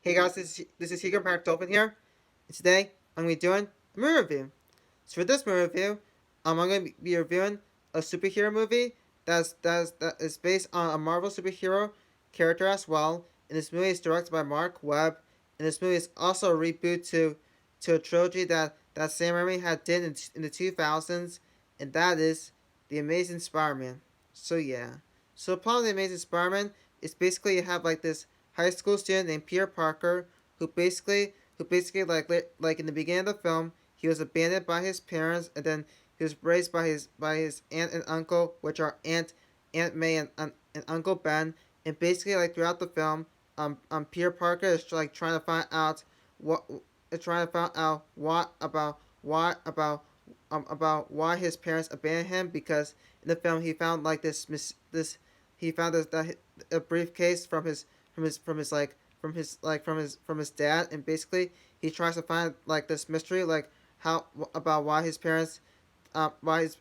Hey guys, this is Hugo Park Dolphin here, and today I'm going to be doing a movie review. So for this movie review, I'm going to be reviewing a superhero movie that is based on a Marvel superhero character as well. And this movie is directed by Mark Webb, and this movie is also a reboot to a trilogy that Sam Raimi had did in the 2000s, and that is The Amazing Spider-Man. So yeah, so the plot of The Amazing Spider-Man is basically you have like this high school student named Peter Parker who basically like in the beginning of the film he was abandoned by his parents, and then he was raised by his aunt and uncle, which are Aunt May and Uncle Ben. And basically like throughout the film, Peter Parker is like trying to find out what trying to find out about why his parents abandoned him, because in the film he found like this he found a briefcase from his dad, and basically he tries to find like this mystery, like how about why his parents abandoned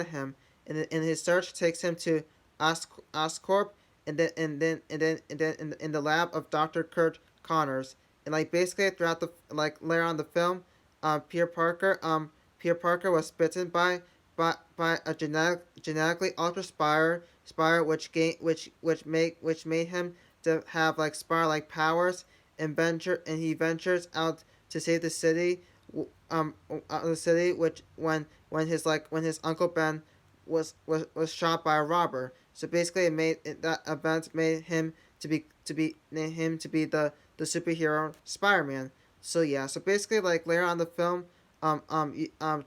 him. And his search takes him to Oscorp, and then in the lab of Dr. Kurt Connors. And like basically throughout the like later on in the film, Peter Parker was bitten by a genetically altered spire, which made him to have like spire like powers, and he ventures out to save the city, which when his uncle Ben was shot by a robber. So basically, that event made him to be the superhero Spider-Man. So yeah, so basically, like later on in the film,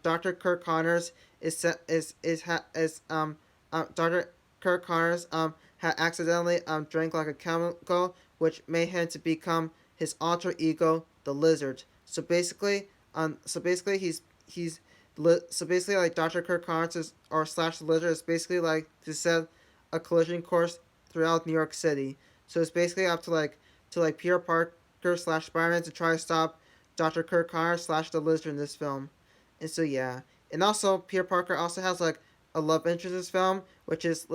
Dr. Kirk Connors Dr. Kirk Connors had accidentally drank like a chemical, which made him to become his alter ego, the Lizard. So basically like Dr. Kirk Connors or slash the Lizard is basically like to set a collision course throughout New York City. So it's basically up to Peter Parker slash Spider-Man to try to stop Dr. Kirk Connors slash the Lizard in this film. And so yeah, and also Peter Parker also has like a love interest in this film, which is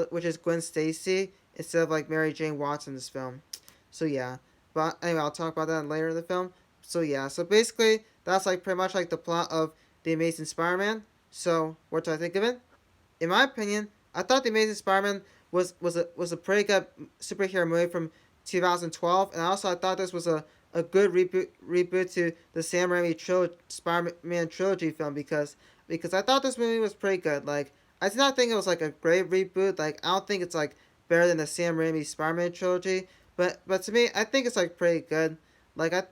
Gwen Stacy instead of like Mary Jane Watson in this film. So yeah, but anyway, I'll talk about that later in the film. So yeah, so basically that's like pretty much like the plot of the Amazing Spider-Man. So what do I think of it? In my opinion, I thought the Amazing Spider-Man was a pretty good superhero movie from 2012, and also I thought this was a good reboot to the Sam Raimi Spider-Man trilogy film, because I thought this movie was pretty good. Like I did not think it was like a great reboot. Like I don't think it's like better than the Sam Raimi Spider-Man trilogy, but to me I think it's like pretty good. Like I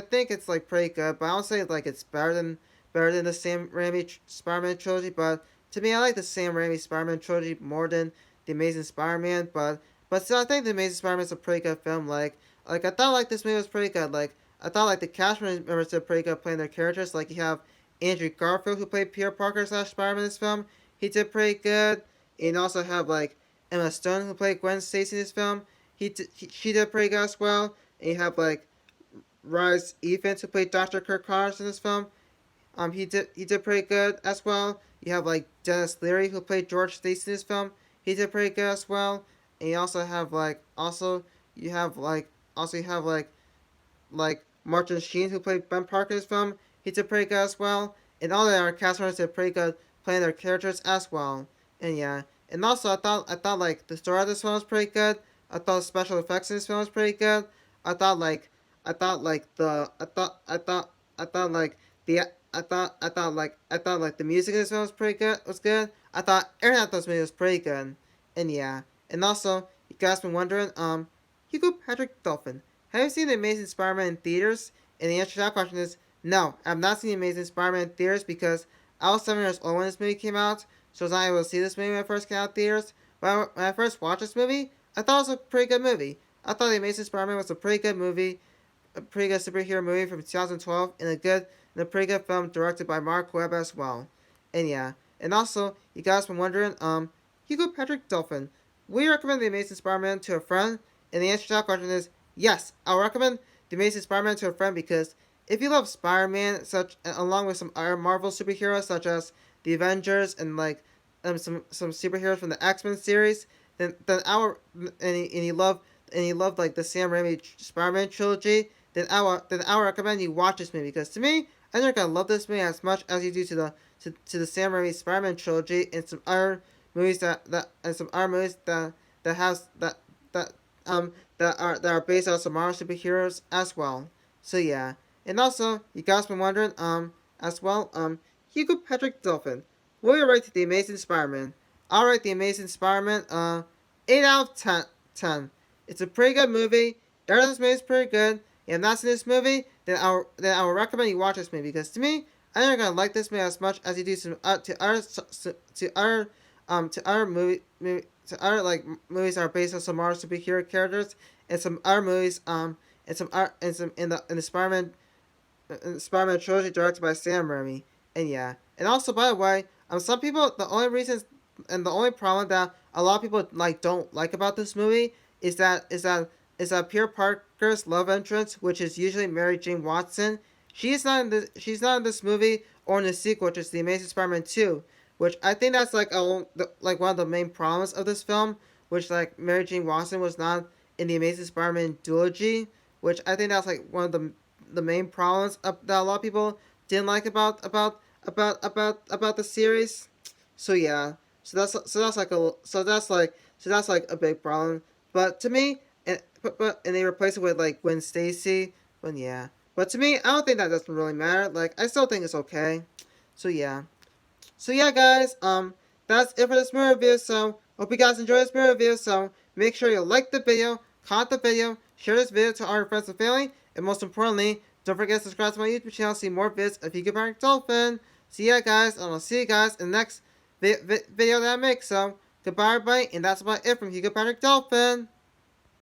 think it's like pretty good, but I don't say like it's better than the Sam Raimi Spider-Man trilogy. But to me, I like the Sam Raimi Spider-Man trilogy more than the Amazing Spider-Man. But still, I think the Amazing Spider-Man is a pretty good film. Like I thought like this movie was pretty good. Like I thought like the cast members did pretty good playing their characters. Like you have Andrew Garfield, who played Peter Parker slash Spider-Man in this film. He did pretty good. And you also have like Emma Stone, who played Gwen Stacy in this film. She did pretty good as well. And you have like Rhys Ifans, who played Dr. Kirk Connors in this film. He did pretty good as well. You have like Dennis Leary, who played George Stacy in this film. He did pretty good as well. And you also have like Martin Sheen, who played Ben Parker in this film. He did pretty good as well. And all the other cast members did pretty good playing their characters as well. And yeah, and also I thought like the story of this film was pretty good. I thought the special effects in this film was pretty good. I thought like I thought like the I thought like the I thought like the music in this film was pretty good. Was good. I thought everything about this movie was pretty good. And yeah, and also you guys been wondering, Hugo Patrick Dolphin, have you seen the Amazing Spider-Man in theaters? And the answer to that question is no. I have not seen the Amazing Spider-Man in theaters because I was 7 years old when this movie came out, so I was not able to see this movie when it first came out in theaters. But when I first watched this movie, I thought it was a pretty good movie. I thought the Amazing Spider-Man was a pretty good movie, a pretty good superhero movie from 2012, and a pretty good film directed by Mark Webb as well. And yeah, and also you guys been wondering, Hugo Patrick Dolphin, will you recommend the Amazing Spider-Man to a friend? And the answer to that question is yes. I'll recommend the Amazing Spider-Man to a friend because if you love Spider-Man, such along with some other Marvel superheroes such as the Avengers and like some superheroes from the X-Men series, then and you love like the Sam Raimi Spider-Man trilogy, then I would recommend you watch this movie because to me, I think you're gonna love this movie as much as you do to the Sam Raimi Spider-Man trilogy and some other movies that has that that are based on some Marvel superheroes as well. So yeah, and also you guys been wondering as well Hugo Patrick Dolphin. Will you rate the Amazing Spider-Man? I'll rate the Amazing Spider-Man 8 out of 10. It's a pretty good movie. Everything this movie is pretty good. If you have not seen this movie, then I will recommend you watch this movie because to me, I think you're gonna like this movie as much as you do some to other to other like movies that are based on some Marvel superhero characters and some other movies and some in the Spider-Man trilogy directed by Sam Raimi. And yeah, and also by the way, some people the only problem that a lot of people like don't like about this movie is that Peter Parker's love interest, which is usually Mary Jane Watson. She's not in this movie or in the sequel, which is The Amazing Spider-Man 2, which I think that's like one of the main problems of this film, which like Mary Jane Watson was not in the Amazing Spider-Man duology, which I think that's like one of the main problems that a lot of people didn't like about the series. So yeah, so that's like a big problem. But to me, and they replace it with like Gwen Stacy. But yeah, but to me, I don't think that doesn't really matter. Like I still think it's okay. So yeah. So yeah, guys, that's it for this movie review. So hope you guys enjoy this movie review. So make sure you like the video, comment the video, share this video to all your friends and family, and most importantly, don't forget to subscribe to my YouTube channel to see more vids of Hugo Patrick Dolphin. See ya, guys, and I'll see you guys in the next video that I make. So goodbye, everybody, and that's about it from Hugo Patrick Dolphin.